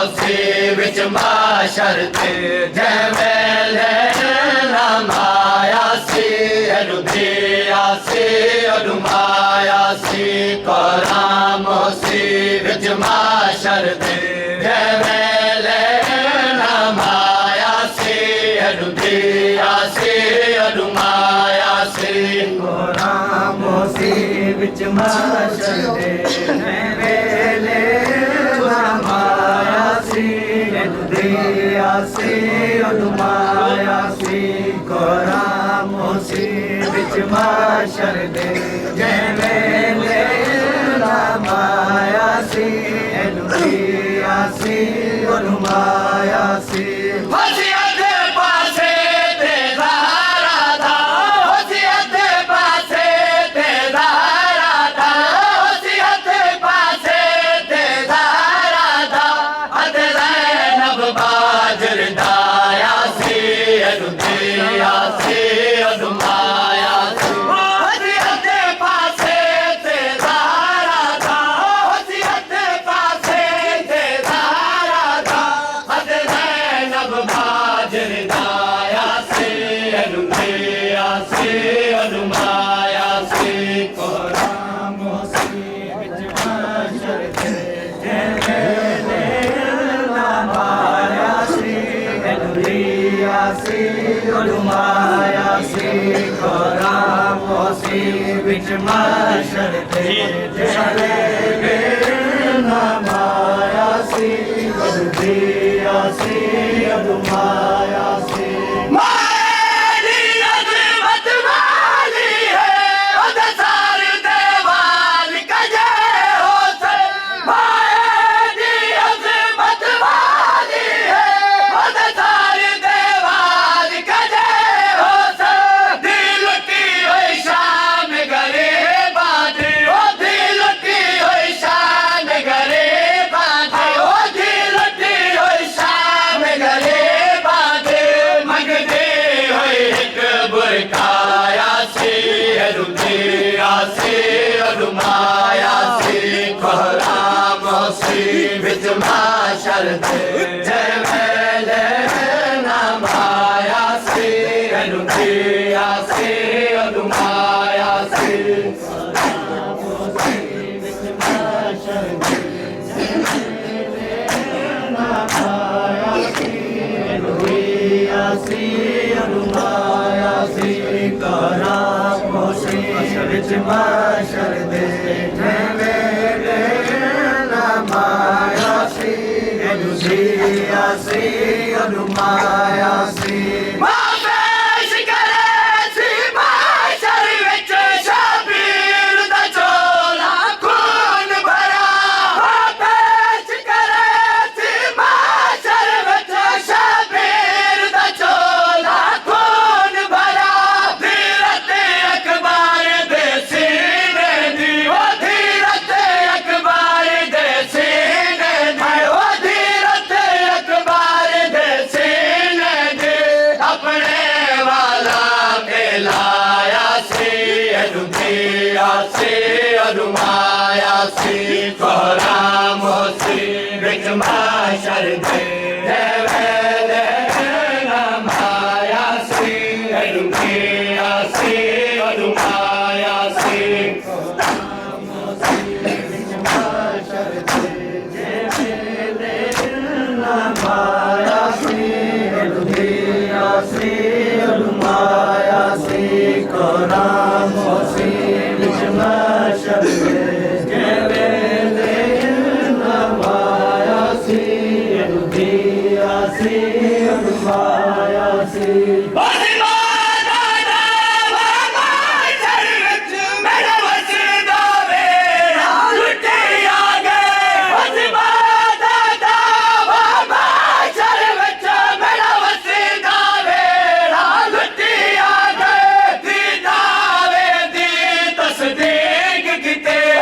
मोसी विच माशर ते जै वेले मायासी अरुधियासी अरुमायासी करामोसी विच माशर ते जै वेले मायासी अरुधियासी अरुमायासी करामोसी विच माशर ते जै वेले मायासी अरुधियासी अरुमायासी करामोसी विच माशर ते जै वेले मायासी अरुधियासी अरुमायासी मायासी करामोसी विच माशर ते जै वेले मायासी अरुधियासी अरुमायासी विच माशर ते जै वेले मायासी अरुधियासी अरुमायासी करामोसी विच माशर ते जै वेले मायासी अरुधियासी अरुमायासी करामोसी विच माशर ते जै वेले मायासी अरुधियासी अरुमायासी अरुमायासी करामोसी विच माशर ते जै वेले मायासी अरुधियासी अरुमायासी करामोसी विच माशर ते जै वेले मायासी अरुधियासी अरुमायासी करामोसी विच माशर ते जै वेले मायासी अरुधियासी अरुमायासी किते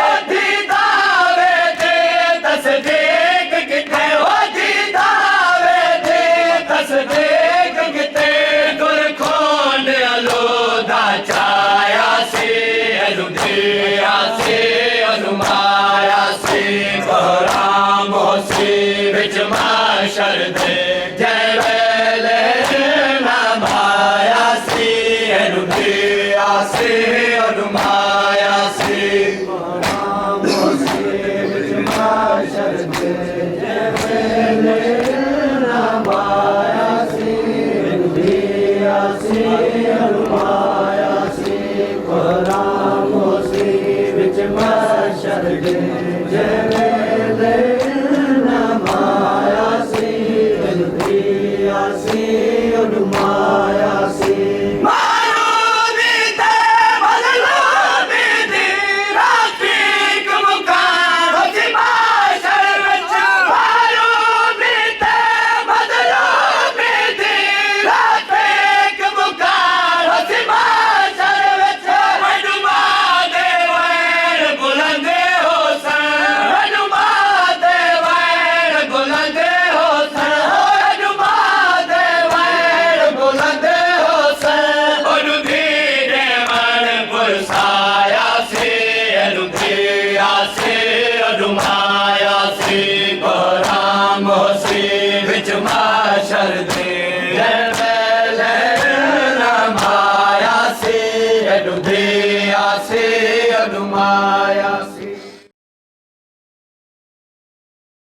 ਦੇ ਜਿਵੇਂ ਨਾ ਮਾਇਆ ਸੀ ਅਨੁਪਿਆ ਸੀ ਅਨੁਮਾਇਆ ਸੀ ਮਾਰੂ ਵੀ ਤੇ ਬਦਲੂ ਵੀ ਦੀ ਰਾਖੀ ਕਮਕਾਰ ਹੋਸੀ ਮਾਸ਼ਰ ਵਿੱਚ ਮਾਰੂ ਵੀ ਤੇ ਬਦਲੂ ਵੀ ਦੀ ਰਾਖੀ ਕਮਕਾਰ ਹੋਸੀ ਮਾਸ਼ਰ ਵਿੱਚ ਹਨੂਮਾ ਦੇ ਵੈਰ ਬੁਲੰਦੇ ਹੋਸਨ ਹਨੂਮਾ ਦੇ ਵੈਰ ਬੁਲੰਦੇ ਹੋਸਨ ਹਨੂਮਾ ਦੇ ਵੈਰ ਬੁਲੰਦੇ ਹੋਸਨ ਉਹਨੂੰ ਧੀਰੇ ਮਨ ਪੁਰਸਾਇਆ ਸੀ ਇਹਨੂੰ ਧੀਆ ਸੀ ਉਹਨੂੰ ਮਾਇਆ ਸੀ ਬਰਾਮ ਸੀ ਵਿੱਚ ਮਾਸ਼ਰ ਦੇ